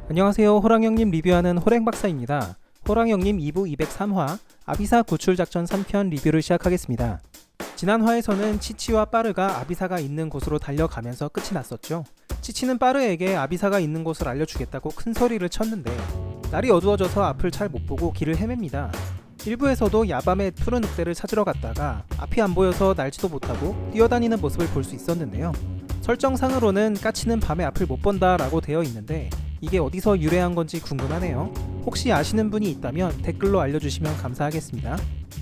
안녕하세요. 호랑형님 리뷰하는 호랭박사입니다. 호랑형님 2부 203화 아비사 구출작전 3편 리뷰를 시작하겠습니다. 지난 화에서는 치치와 빠르가 아비사가 있는 곳으로 달려가면서 끝이 났었죠. 치치는 빠르에게 아비사가 있는 곳을 알려주겠다고 큰 소리를 쳤는데 날이 어두워져서 앞을 잘 못보고 길을 헤맵니다. 일부에서도 야밤에 푸른 늑대를 찾으러 갔다가 앞이 안 보여서 날지도 못하고 뛰어다니는 모습을 볼 수 있었는데요. 설정상으로는 까치는 밤에 앞을 못 본다 라고 되어 있는데 이게 어디서 유래한 건지 궁금하네요. 혹시 아시는 분이 있다면 댓글로 알려주시면 감사하겠습니다.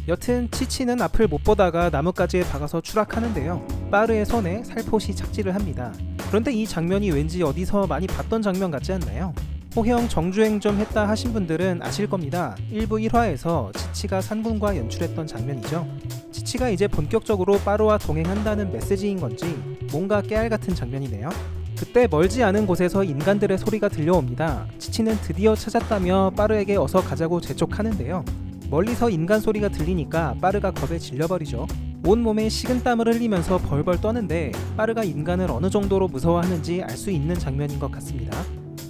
여튼 치치는 앞을 못 보다가 나뭇가지에 박아서 추락하는데요. 빠르의 손에 살포시 착지를 합니다. 그런데 이 장면이 왠지 어디서 많이 봤던 장면 같지 않나요? 호형 정주행 좀 했다 하신 분들은 아실 겁니다. 1부 1화에서 치치가 산군과 연출했던 장면이죠. 치치가 이제 본격적으로 빠르와 동행한다는 메시지인 건지 뭔가 깨알 같은 장면이네요. 그때 멀지 않은 곳에서 인간들의 소리가 들려옵니다. 치치는 드디어 찾았다며 빠르에게 어서 가자고 재촉하는데요. 멀리서 인간 소리가 들리니까 빠르가 겁에 질려버리죠. 온몸에 식은땀을 흘리면서 벌벌 떠는데 빠르가 인간을 어느 정도로 무서워하는지 알 수 있는 장면인 것 같습니다.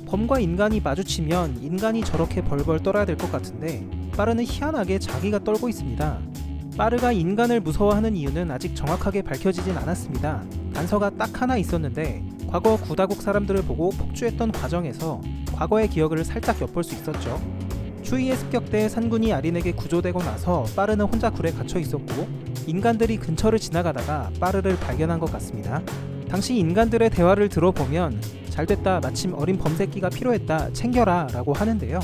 범과 인간이 마주치면 인간이 저렇게 벌벌 떨어야 될 것 같은데 빠르는 희한하게 자기가 떨고 있습니다. 빠르가 인간을 무서워하는 이유는 아직 정확하게 밝혀지진 않았습니다. 단서가 딱 하나 있었는데 과거 구다국 사람들을 보고 폭주했던 과정에서 과거의 기억을 살짝 엿볼 수 있었죠. 추위에 습격돼 산군이 아린에게 구조되고 나서 빠르는 혼자 굴에 갇혀 있었고 인간들이 근처를 지나가다가 빠르를 발견한 것 같습니다. 당시 인간들의 대화를 들어보면 잘됐다, 마침 어린 범새끼가 필요했다, 챙겨라 라고 하는데요.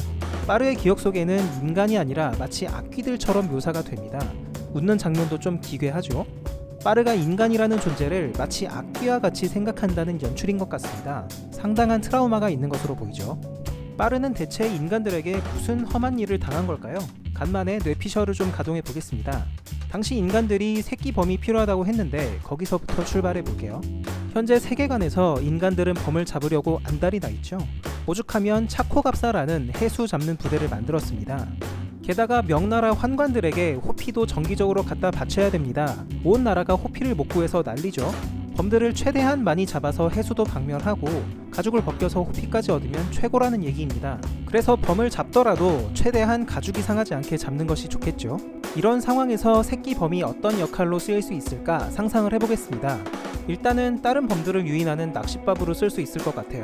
빠르의 기억 속에는 인간이 아니라 마치 악귀들처럼 묘사가 됩니다. 웃는 장면도 좀 기괴하죠. 빠르가 인간이라는 존재를 마치 악귀와 같이 생각한다는 연출인 것 같습니다. 상당한 트라우마가 있는 것으로 보이죠. 빠르는 대체 인간들에게 무슨 험한 일을 당한 걸까요? 간만에 뇌피셜을 좀 가동해 보겠습니다. 당시 인간들이 새끼 범이 필요하다고 했는데 거기서부터 출발해 볼게요. 현재 세계관에서 인간들은 범을 잡으려고 안달이 나 있죠. 오죽하면 차코갑사라는 해수 잡는 부대를 만들었습니다. 게다가 명나라 환관들에게 호피도 정기적으로 갖다 바쳐야 됩니다. 온 나라가 호피를 못 구해서 난리죠. 범들을 최대한 많이 잡아서 해수도 박멸하고 가죽을 벗겨서 호피까지 얻으면 최고라는 얘기입니다. 그래서 범을 잡더라도 최대한 가죽이 상하지 않게 잡는 것이 좋겠죠. 이런 상황에서 새끼 범이 어떤 역할로 쓰일 수 있을까 상상을 해보겠습니다. 일단은 다른 범들을 유인하는 낚싯밥으로 쓸 수 있을 것 같아요.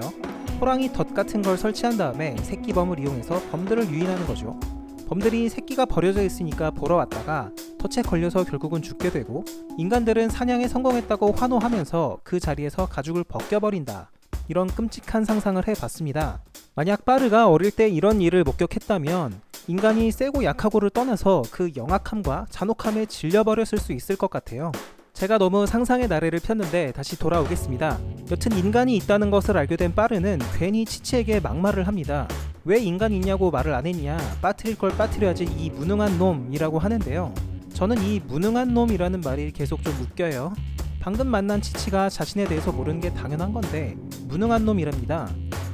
호랑이 덫 같은 걸 설치한 다음에 새끼 범을 이용해서 범들을 유인하는 거죠. 범들이 새끼가 버려져 있으니까 보러 왔다가 덫에 걸려서 결국은 죽게 되고 인간들은 사냥에 성공했다고 환호하면서 그 자리에서 가죽을 벗겨버린다. 이런 끔찍한 상상을 해봤습니다. 만약 빠르가 어릴 때 이런 일을 목격했다면 인간이 세고 약하고를 떠나서 그 영악함과 잔혹함에 질려버렸을 수 있을 것 같아요. 제가 너무 상상의 나래를 폈는데 다시 돌아오겠습니다. 여튼 인간이 있다는 것을 알게 된 빠르는 괜히 치치에게 막말을 합니다. 왜 인간이 있냐고 말을 안 했냐, 빠뜨릴 걸 빠뜨려야지 이 무능한 놈이라고 하는데요. 저는 이 무능한 놈이라는 말이 계속 좀 웃겨요. 방금 만난 치치가 자신에 대해서 모르는 게 당연한 건데 무능한 놈이랍니다.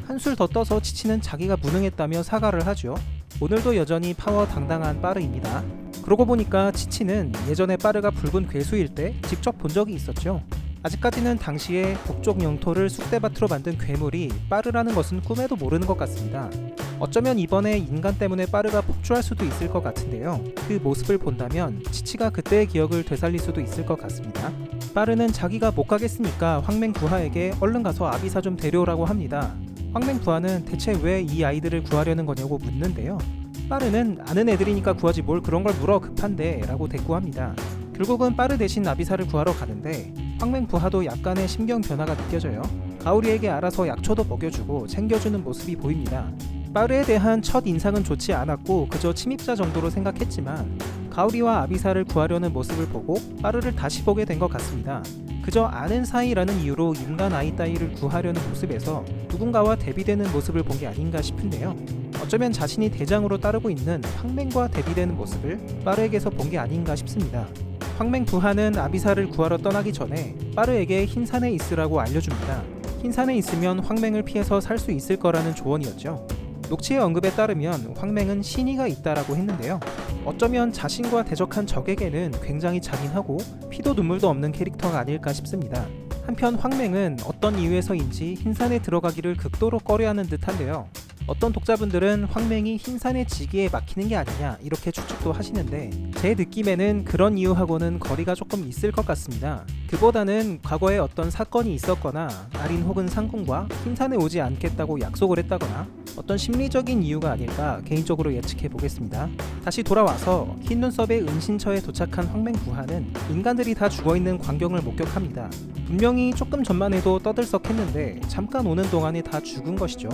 한술 더 떠서 치치는 자기가 무능했다며 사과를 하죠. 오늘도 여전히 파워 당당한 빠르입니다. 그러고 보니까 치치는 예전에 빠르가 붉은 괴수일 때 직접 본 적이 있었죠. 아직까지는 당시에 북쪽 영토를 쑥대밭으로 만든 괴물이 빠르라는 것은 꿈에도 모르는 것 같습니다. 어쩌면 이번에 인간 때문에 빠르가 폭주할 수도 있을 것 같은데요. 그 모습을 본다면 치치가 그때의 기억을 되살릴 수도 있을 것 같습니다. 빠르는 자기가 못 가겠으니까 황맹부하에게 얼른 가서 아비사 좀 데려오라고 합니다. 황맹부하는 대체 왜 이 아이들을 구하려는 거냐고 묻는데요. 빠르는 아는 애들이니까 구하지 뭘 그런 걸 물어 급한데 라고 대꾸합니다. 결국은 빠르 대신 아비사를 구하러 가는데 황맹부하도 약간의 심경 변화가 느껴져요. 가오리에게 알아서 약초도 먹여주고 챙겨주는 모습이 보입니다. 빠르에 대한 첫 인상은 좋지 않았고 그저 침입자 정도로 생각했지만 가오리와 아비사를 구하려는 모습을 보고 빠르를 다시 보게 된 것 같습니다. 그저 아는 사이라는 이유로 인간 아이 따위를 구하려는 모습에서 누군가와 대비되는 모습을 본 게 아닌가 싶은데요. 어쩌면 자신이 대장으로 따르고 있는 황맹과 대비되는 모습을 빠르에게서 본 게 아닌가 싶습니다. 황맹부하는 아비사를 구하러 떠나기 전에 빠르에게 흰산에 있으라고 알려줍니다. 흰산에 있으면 황맹을 피해서 살 수 있을 거라는 조언이었죠. 녹취의 언급에 따르면 황맹은 신의가 있다라고 했는데요. 어쩌면 자신과 대적한 적에게는 굉장히 잔인하고 피도 눈물도 없는 캐릭터가 아닐까 싶습니다. 한편 황맹은 어떤 이유에서인지 흰산에 들어가기를 극도로 꺼려하는 듯한데요. 어떤 독자분들은 황맹이 흰산의 지기에 막히는 게 아니냐 이렇게 추측도 하시는데 제 느낌에는 그런 이유하고는 거리가 조금 있을 것 같습니다. 그보다는 과거에 어떤 사건이 있었거나 아린 혹은 상군과 흰산에 오지 않겠다고 약속을 했다거나 어떤 심리적인 이유가 아닐까 개인적으로 예측해 보겠습니다. 다시 돌아와서 흰 눈썹의 은신처에 도착한 황맹부하는 인간들이 다 죽어있는 광경을 목격합니다. 분명히 조금 전만 해도 떠들썩했는데 잠깐 오는 동안에 다 죽은 것이죠.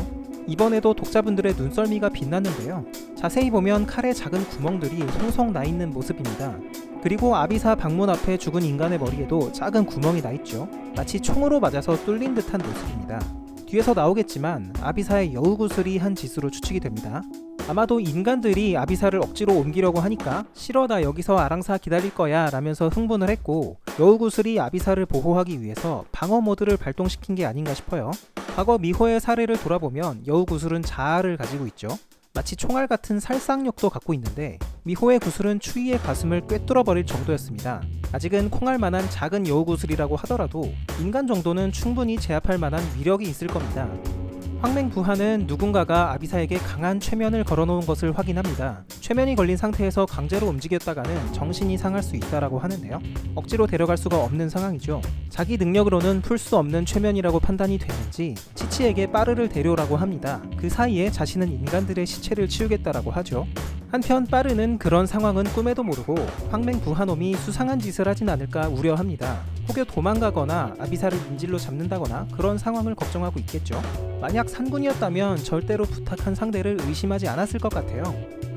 이번에도 독자분들의 눈썰미가 빛났는데요. 자세히 보면 칼에 작은 구멍들이 송송 나 있는 모습입니다. 그리고 아비사 방문 앞에 죽은 인간의 머리에도 작은 구멍이 나 있죠. 마치 총으로 맞아서 뚫린 듯한 모습입니다. 뒤에서 나오겠지만 아비사의 여우구슬이 한 짓으로 추측이 됩니다. 아마도 인간들이 아비사를 억지로 옮기려고 하니까 싫어 나 여기서 아랑사 기다릴 거야 라면서 흥분을 했고 여우구슬이 아비사를 보호하기 위해서 방어 모드를 발동시킨 게 아닌가 싶어요. 과거 미호의 사례를 돌아보면 여우구슬은 자아를 가지고 있죠. 마치 총알 같은 살상력도 갖고 있는데 미호의 구슬은 추위의 가슴을 꿰뚫어버릴 정도였습니다. 아직은 콩알만한 작은 여우구슬이라고 하더라도 인간 정도는 충분히 제압할 만한 위력이 있을 겁니다. 황맹부하는 누군가가 아비사에게 강한 최면을 걸어놓은 것을 확인합니다. 최면이 걸린 상태에서 강제로 움직였다가는 정신이 상할 수 있다라고 하는데요. 억지로 데려갈 수가 없는 상황이죠. 자기 능력으로는 풀 수 없는 최면이라고 판단이 되는지 치치에게 빠르를 데려오라고 합니다. 그 사이에 자신은 인간들의 시체를 치우겠다라고 하죠. 한편 빠르는 그런 상황은 꿈에도 모르고 황맹부하놈이 수상한 짓을 하진 않을까 우려합니다. 혹여 도망가거나 아비사를 인질로 잡는다거나 그런 상황을 걱정하고 있겠죠. 만약 산군이었다면 절대로 부탁한 상대를 의심하지 않았을 것 같아요.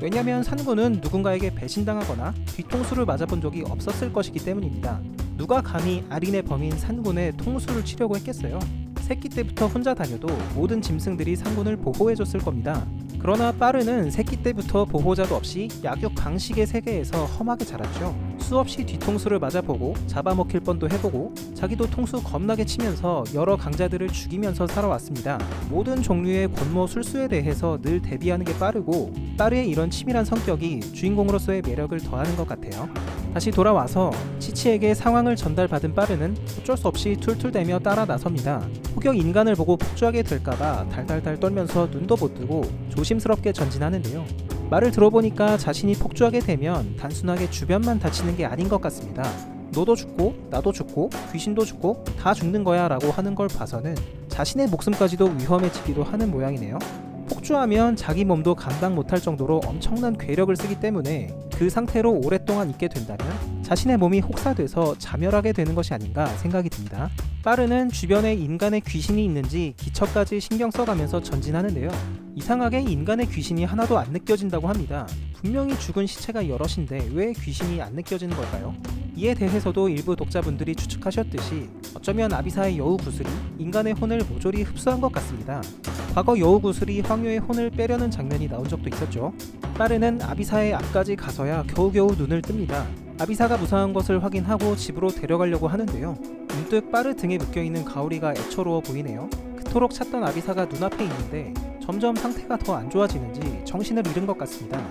왜냐면 산군은 누군가에게 배신당하거나 뒤통수를 맞아본 적이 없었을 것이기 때문입니다. 누가 감히 아린의 범인 산군의 통수를 치려고 했겠어요. 새끼 때부터 혼자 다녀도 모든 짐승들이 산군을 보호해줬을 겁니다. 그러나 빠르는 새끼 때부터 보호자도 없이 약육 강식의 세계에서 험하게 자랐죠. 수없이 뒤통수를 맞아보고 잡아먹힐 뻔도 해보고 자기도 통수 겁나게 치면서 여러 강자들을 죽이면서 살아왔습니다. 모든 종류의 권모 술수에 대해서 늘 대비하는 게 빠르고 빠르의 이런 치밀한 성격이 주인공으로서의 매력을 더하는 것 같아요. 다시 돌아와서 치치에게 상황을 전달받은 빠르는 어쩔 수 없이 툴툴대며 따라 나섭니다. 혹여 인간을 보고 폭주하게 될까봐 달달달 떨면서 눈도 못 뜨고 조심스럽게 전진하는데요. 말을 들어보니까 자신이 폭주하게 되면 단순하게 주변만 다치는 게 아닌 것 같습니다. 너도 죽고 나도 죽고 귀신도 죽고 다 죽는 거야 라고 하는 걸 봐서는 자신의 목숨까지도 위험해지기도 하는 모양이네요. 폭주하면 자기 몸도 감당 못할 정도로 엄청난 괴력을 쓰기 때문에 그 상태로 오랫동안 있게 된다면 자신의 몸이 혹사돼서 자멸하게 되는 것이 아닌가 생각이 듭니다. 빠르는 주변에 인간의 귀신이 있는지 기척까지 신경 써가면서 전진하는데요. 이상하게 인간의 귀신이 하나도 안 느껴진다고 합니다. 분명히 죽은 시체가 여럿인데 왜 귀신이 안 느껴지는 걸까요? 이에 대해서도 일부 독자분들이 추측하셨듯이 어쩌면 아비사의 여우구슬이 인간의 혼을 모조리 흡수한 것 같습니다. 과거 여우구슬이 황유의 혼을 빼려는 장면이 나온 적도 있었죠. 빠르는 아비사의 앞까지 가서야 겨우겨우 눈을 뜹니다. 아비사가 무사한 것을 확인하고 집으로 데려가려고 하는데요. 문득 빠르 등에 묶여있는 가오리가 애처로워 보이네요. 그토록 찾던 아비사가 눈앞에 있는데 점점 상태가 더 안 좋아지는지 정신을 잃은 것 같습니다.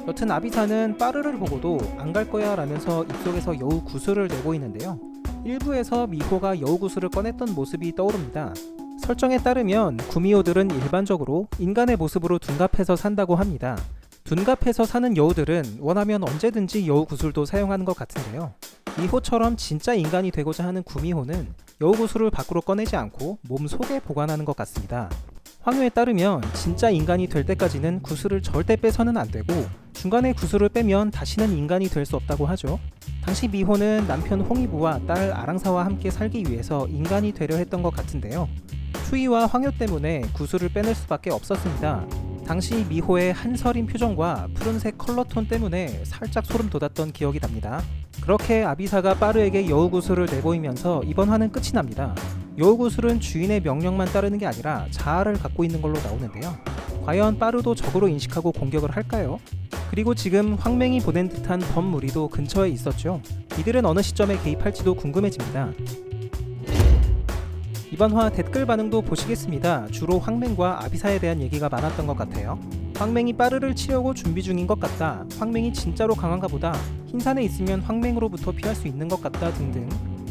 여튼 아비사는 빠르를 보고도 안 갈 거야 라면서 입속에서 여우 구슬을 내고 있는데요. 일부에서 미호가 여우 구슬을 꺼냈던 모습이 떠오릅니다. 설정에 따르면 구미호들은 일반적으로 인간의 모습으로 둔갑해서 산다고 합니다. 둔갑해서 사는 여우들은 원하면 언제든지 여우 구슬도 사용하는 것 같은데요. 미호처럼 진짜 인간이 되고자 하는 구미호는 여우 구슬을 밖으로 꺼내지 않고 몸 속에 보관하는 것 같습니다. 황유에 따르면 진짜 인간이 될 때까지는 구슬을 절대 빼서는 안 되고 중간에 구슬을 빼면 다시는 인간이 될 수 없다고 하죠. 당시 미호는 남편 홍의부와 딸 아랑사와 함께 살기 위해서 인간이 되려 했던 것 같은데요. 추위와 황유 때문에 구슬을 빼낼 수밖에 없었습니다. 당시 미호의 한서린 표정과 푸른색 컬러톤 때문에 살짝 소름 돋았던 기억이 납니다. 그렇게 아비사가 빠르에게 여우구슬을 내보이면서 이번 화는 끝이 납니다. 여우구슬은 주인의 명령만 따르는 게 아니라 자아를 갖고 있는 걸로 나오는데요. 과연 빠르도 적으로 인식하고 공격을 할까요? 그리고 지금 황맹이 보낸 듯한 범무리도 근처에 있었죠. 이들은 어느 시점에 개입할지도 궁금해집니다. 이번 화 댓글 반응도 보시겠습니다. 주로 황맹과 아비사에 대한 얘기가 많았던 것 같아요. 황맹이 빠르를 치려고 준비 중인 것 같다. 황맹이 진짜로 강한가 보다. 흰산에 있으면 황맹으로부터 피할 수 있는 것 같다 등등.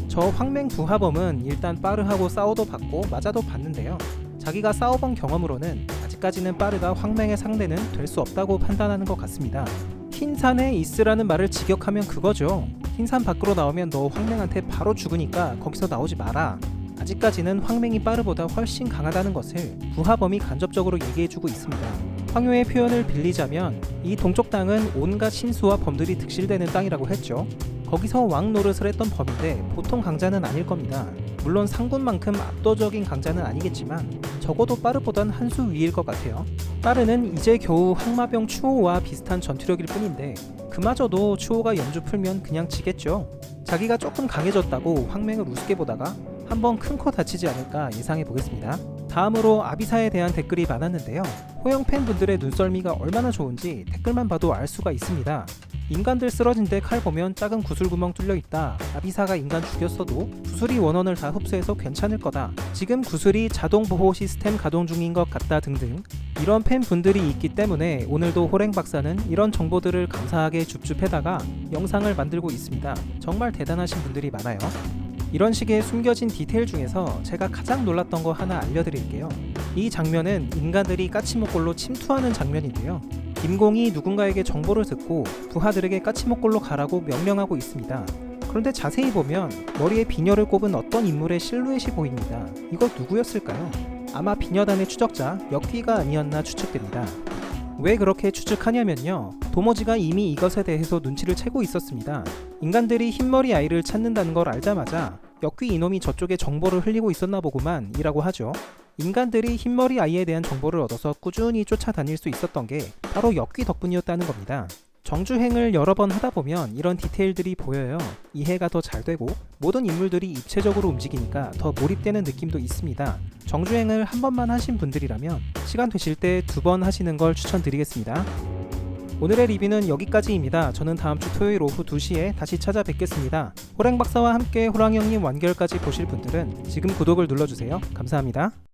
저 황맹 부하범은 일단 빠르하고 싸워도 봤고 맞아도 봤는데요. 자기가 싸워본 경험으로는 아직 아직까지는 빠르가 황맹의 상대는 될 수 없다고 판단하는 것 같습니다. 흰산에 있으라는 말을 직역하면 그거죠. 흰산 밖으로 나오면 너 황맹한테 바로 죽으니까 거기서 나오지 마라. 아직까지는 황맹이 빠르보다 훨씬 강하다는 것을 부하범이 간접적으로 얘기해주고 있습니다. 황효의 표현을 빌리자면 이 동쪽 땅은 온갖 신수와 범들이 득실되는 땅이라고 했죠. 거기서 왕 노릇을 했던 범인데 보통 강자는 아닐 겁니다. 물론 상군만큼 압도적인 강자는 아니겠지만 적어도 빠르보단 한 수 위일 것 같아요. 빠르는 이제 겨우 항마병 추호와 비슷한 전투력일 뿐인데 그마저도 추호가 연주 풀면 그냥 지겠죠. 자기가 조금 강해졌다고 황맹을 우습게 보다가 한번 큰 코 다치지 않을까 예상해 보겠습니다. 다음으로 아비사에 대한 댓글이 많았는데요. 호영 팬분들의 눈썰미가 얼마나 좋은지 댓글만 봐도 알 수가 있습니다. 인간들 쓰러진 데 칼 보면 작은 구슬구멍 뚫려 있다. 아비사가 인간 죽였어도 구슬이 원원을 다 흡수해서 괜찮을 거다. 지금 구슬이 자동 보호 시스템 가동 중인 것 같다 등등 이런 팬분들이 있기 때문에 오늘도 호랭 박사는 이런 정보들을 감사하게 줍줍해다가 영상을 만들고 있습니다. 정말 대단하신 분들이 많아요. 이런 식의 숨겨진 디테일 중에서 제가 가장 놀랐던 거 하나 알려드릴게요. 이 장면은 인간들이 까치목골로 침투하는 장면인데요. 김공이 누군가에게 정보를 듣고 부하들에게 까치목골로 가라고 명령하고 있습니다. 그런데 자세히 보면 머리에 비녀를 꼽은 어떤 인물의 실루엣이 보입니다. 이거 누구였을까요? 아마 비녀단의 추적자 역귀가 아니었나 추측됩니다. 왜 그렇게 추측하냐면요. 도모지가 이미 이것에 대해서 눈치를 채고 있었습니다. 인간들이 흰머리 아이를 찾는다는 걸 알자마자 역귀 이놈이 저쪽에 정보를 흘리고 있었나 보구만 이라고 하죠. 인간들이 흰머리 아이에 대한 정보를 얻어서 꾸준히 쫓아다닐 수 있었던 게 바로 역귀 덕분이었다는 겁니다. 정주행을 여러 번 하다 보면 이런 디테일들이 보여요. 이해가 더 잘 되고 모든 인물들이 입체적으로 움직이니까 더 몰입되는 느낌도 있습니다. 정주행을 한 번만 하신 분들이라면 시간 되실 때 2번 하시는 걸 추천드리겠습니다. 오늘의 리뷰는 여기까지입니다. 저는 다음 주 토요일 오후 2시에 다시 찾아뵙겠습니다. 호랭박사와 함께 호랑이형님 완결까지 보실 분들은 지금 구독을 눌러주세요. 감사합니다.